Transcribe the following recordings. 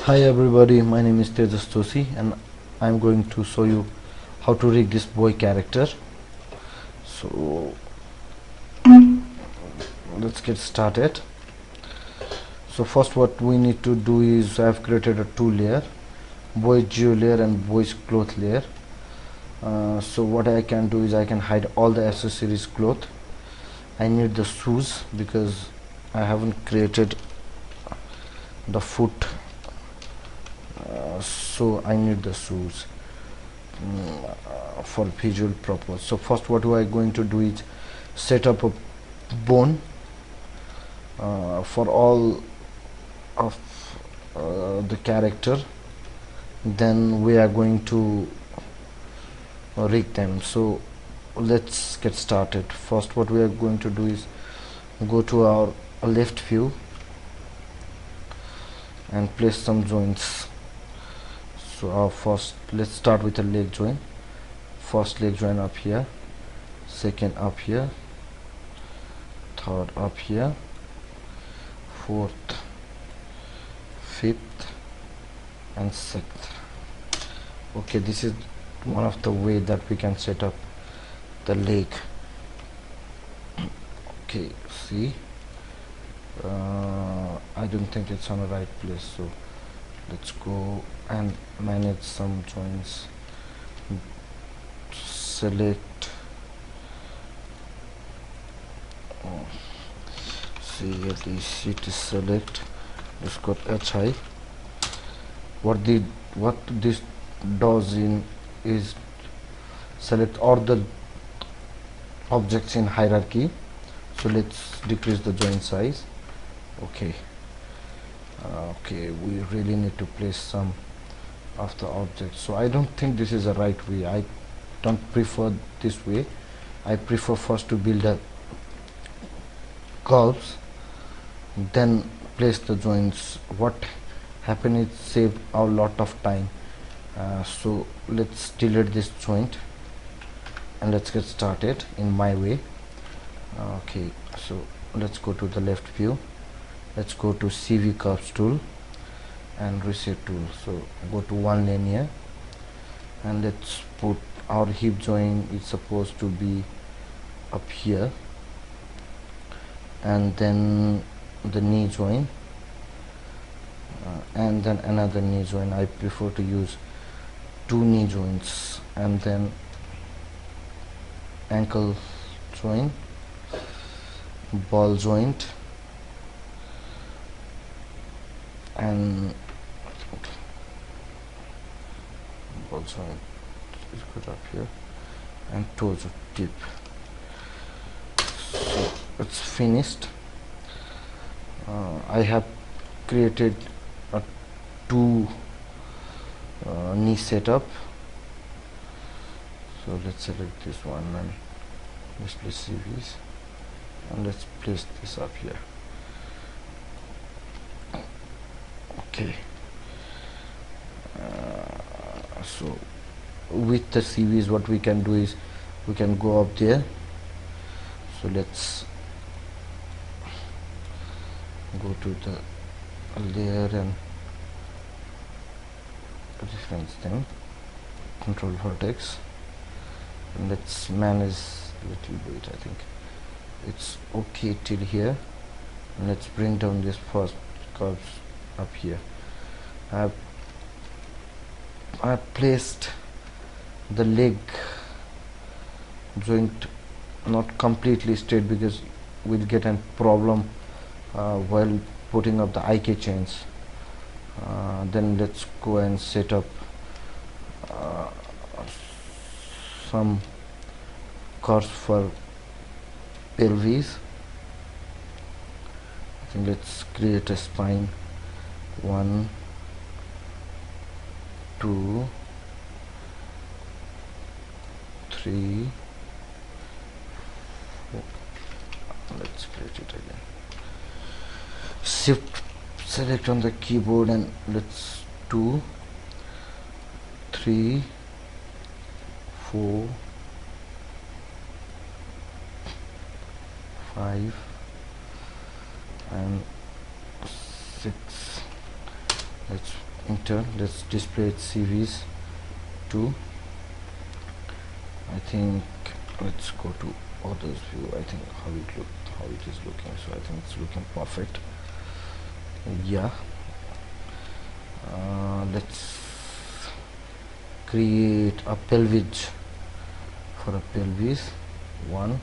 Hi everybody, my name is Tejas Tosi and I'm going to show you how to rig this boy character. So let's get started. So first what we need to do is I've created a two layer, boy geo layer and boy's cloth layer. So what I can do is I can hide all the accessories cloth. I need the shoes because I haven't created the foot, so I need the shoes for visual purpose. So first what we are going to do is set up a bone for all of the character, then we are going to rig them. So let's get started. First what we are going to do is go to our left view and place some joints. So our first, let's start with a leg joint. First leg joint up here, second up here, third up here, fourth, fifth and sixth. Okay, this is one of the way that we can set up the leg. Okay, see, I don't think it's on the right place, so let's go and manage some joints. Select, see at least it is select, it's got HI. What this does is select all the objects in hierarchy. So let's decrease the joint size. Okay, we really need to place some of the objects. So I don't think this is the right way. I don't prefer this way. I prefer first to build a curves, then place the joints. What happen is save a lot of time. So let's delete this joint and let's get started in my way. Okay, so let's go to the left view, let's go to CV curves tool and reset tool. So go to one linear and let's put our hip joint is supposed to be up here, and then the knee joint, and then another knee joint. I prefer to use two knee joints, and then ankle joint, ball joint, and ball joint is good up here, and toes of tip. So it's finished. I have created a two knee setup. So let's select this one and display CVs, and let's place this up here. Okay, so with the CVs what we can do is we can go up there. So let's go to the layer and reference them, control vertex, and let's manage a little bit. I think it's okay till here, and let's bring down this first curves up here. I placed the leg joint not completely straight because we'll get a problem while putting up the IK chains. Then let's go and set up some curves for pelvis. I think let's create a spine. 1, 2, 3, 4. Let's create it again. Shift select on the keyboard and let's 2, 3, 4, 5 and 6. Let's enter. Let's display its CVs 2. I think let's go to others view. I think how it is looking. So I think it's looking perfect. Yeah. Let's create a pelvis for a pelvis. 1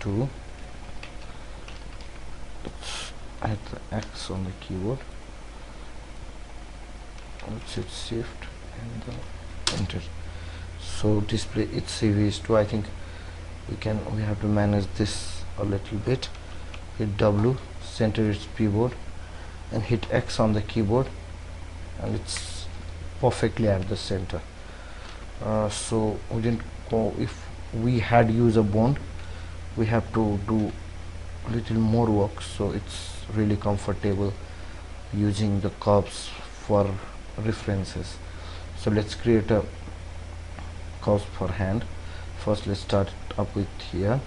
2. Let's add the X on the keyboard. Let's hit shift and then enter. So display its CVs 2. I think we have to manage this a little bit. Hit W, center its keyboard, and hit X on the keyboard, and it's perfectly at the center. So we didn't go. If we had used a bond, we have to do a little more work, so it's really comfortable using the curves for references. So let's create a curve for hand. First let's start up with here,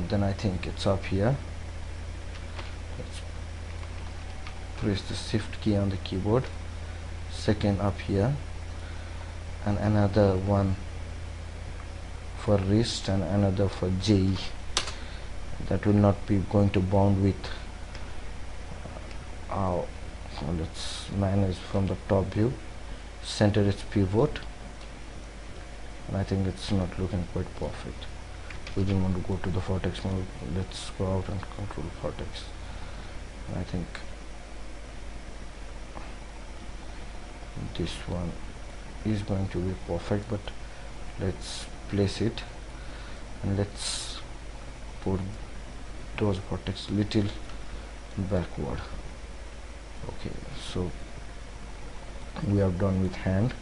then I think it's up here. Let's press the shift key on the keyboard, second up here, and another one for wrist and another for J. That will not be going to bound with let's manage from the top view, center its pivot, and I think it's not looking quite perfect. We didn't want to go to the vertex mode. Let's go out and control vertex. I think this one is going to be perfect, but let's place it and let's put those vertex little backward. Okay, so we are done with hand,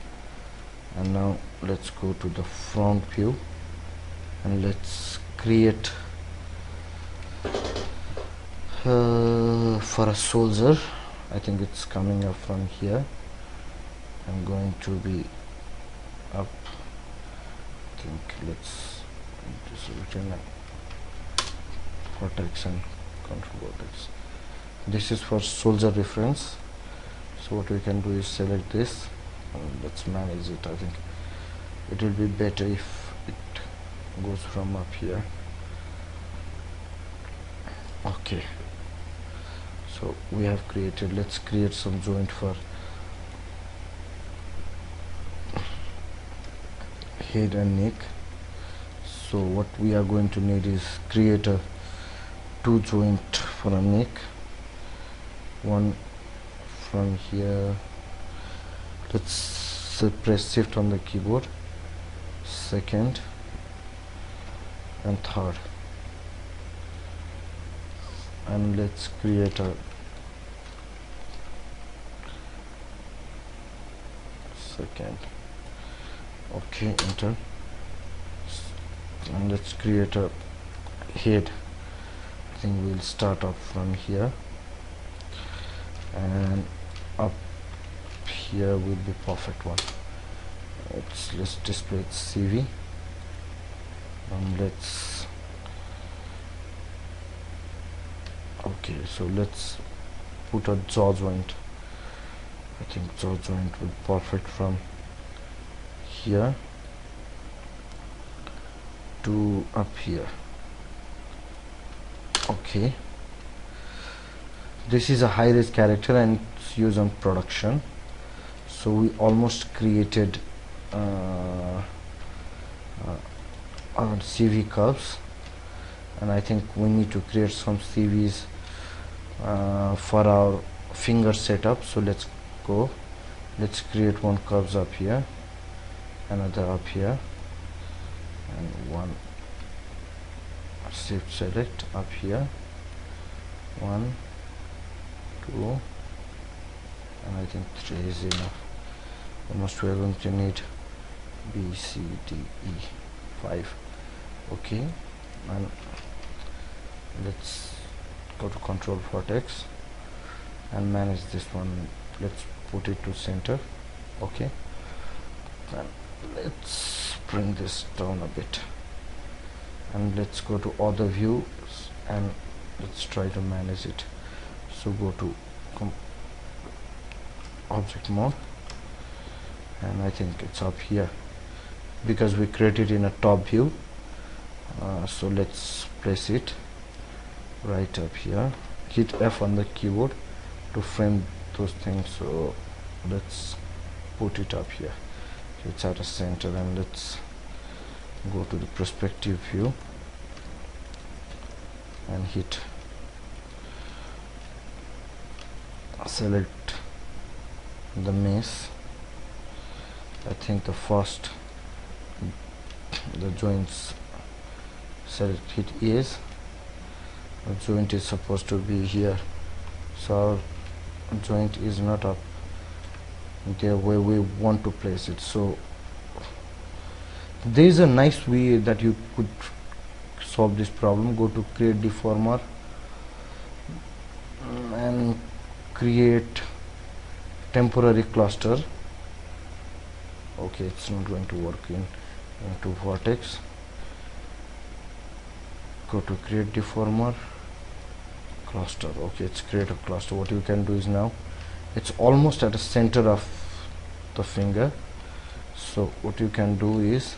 and now let's go to the front view and let's create for a soldier. I think it's coming up from here. I'm going to be up. I think let's just return vertex and control vertex. This is for soldier reference. So what we can do is select this and let's manage it. I think it will be better if it goes from up here. Okay, so we have created, let's create some joint for head and neck. So what we are going to need is create a 2 joint for a neck, one from here. Let's press shift on the keyboard, second and third, and let's create a second. Okay, enter, and let's create a head. I think we'll start off from here and up here will be perfect one. Let's display its CV, and let's okay, so let's put a jaw joint. I think jaw joint will be perfect from here to up here. Okay, this is a high-res character and it's used on production. So we almost created our CV curves, and I think we need to create some CVs for our finger setup. So let's go, let's create one curves up here, another up here, and one shift select up here, 1 2, and I think 3 is enough. Almost we are going to need B, C, D, E, 5. Okay, and let's go to control vertex and manage this one. Let's put it to center. Okay, and let's bring this down a bit, and let's go to other views and let's try to manage it. So go to object mode, and I think it's up here because we created in a top view. So let's place it right up here. Hit F on the keyboard to frame those things. So let's put it up here. It's at a center, and let's go to the perspective view and hit select the mesh. I think the first the joints, select, hit ease. The joint is supposed to be here, so our joint is not up there where we want to place it. So there is a nice way that you could solve this problem. Go to create deformer and create temporary cluster. Okay, it's not going to work into vertex. Go to create deformer cluster. Okay, it's create a cluster. What you can do is, now it's almost at the center of the finger, so what you can do is,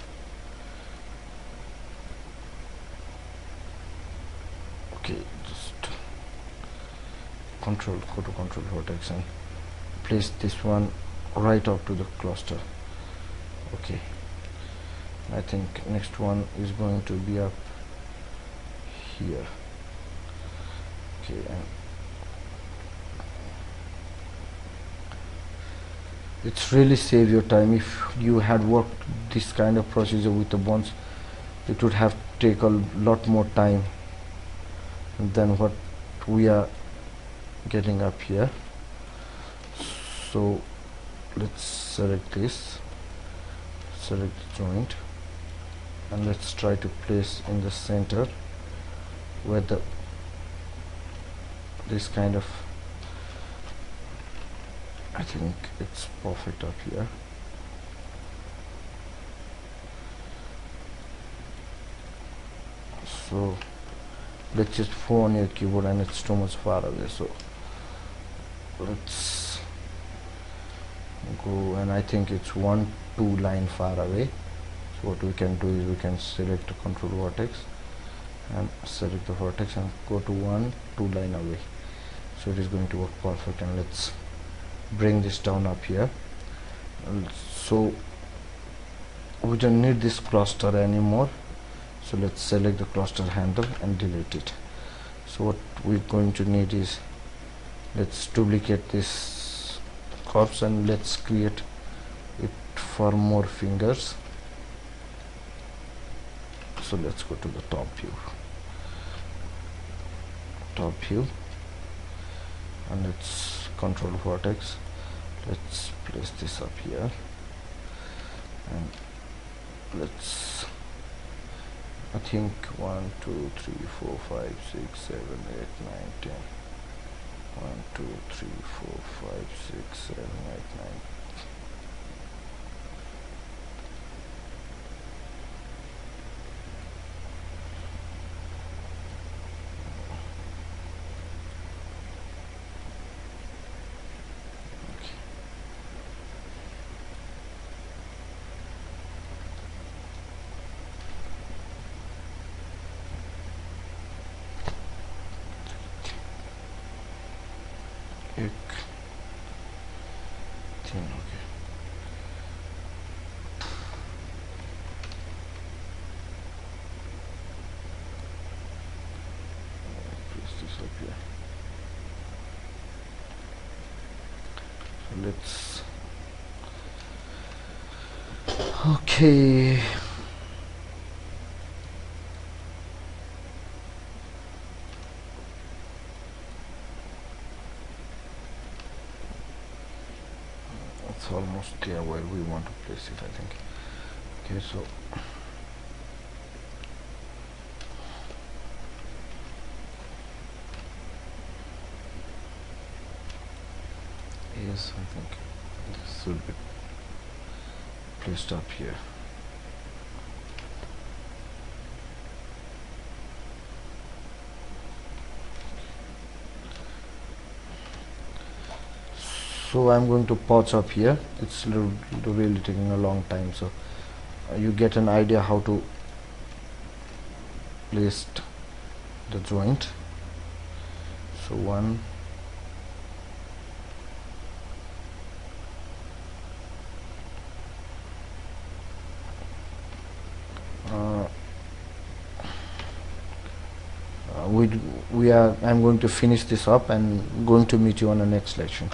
okay, just go to control vertex and place this one right up to the cluster. Okay, I think next one is going to be up here. Okay, and it's really save your time. If you had worked this kind of procedure with the bones, it would have taken a lot more time than what we are getting up here. So let's select this, select the joint, and let's try to place in the center where this kind of, I think it's perfect up here. So let's just 4 on your keyboard, and it's too much far away, so let's go, and I think it's 1-2 line far away. So what we can do is, we can select the control vertex and select the vertex and go to 1-2 line away, so it is going to work perfect. And let's bring this down up here. And so we don't need this cluster anymore, so let's select the cluster handle and delete it. So what we're going to need is, let's duplicate this corpse and let's create it for more fingers. So let's go to the top view, and let's control vertex. Let's place this up here, and let's, I think 1 2 3 4 5 6 7 8 9 10. 1 2 3 4 5 6 7 8 9. Okay. Place this up here. So let's, okay, it's almost there where we want to place it, I think. Okay, so yes, I think this will be placed up here. So I'm going to pause up here. It's really taking a long time, so you get an idea how to place the joint. So one, I'm going to finish this up and going to meet you on the next lecture.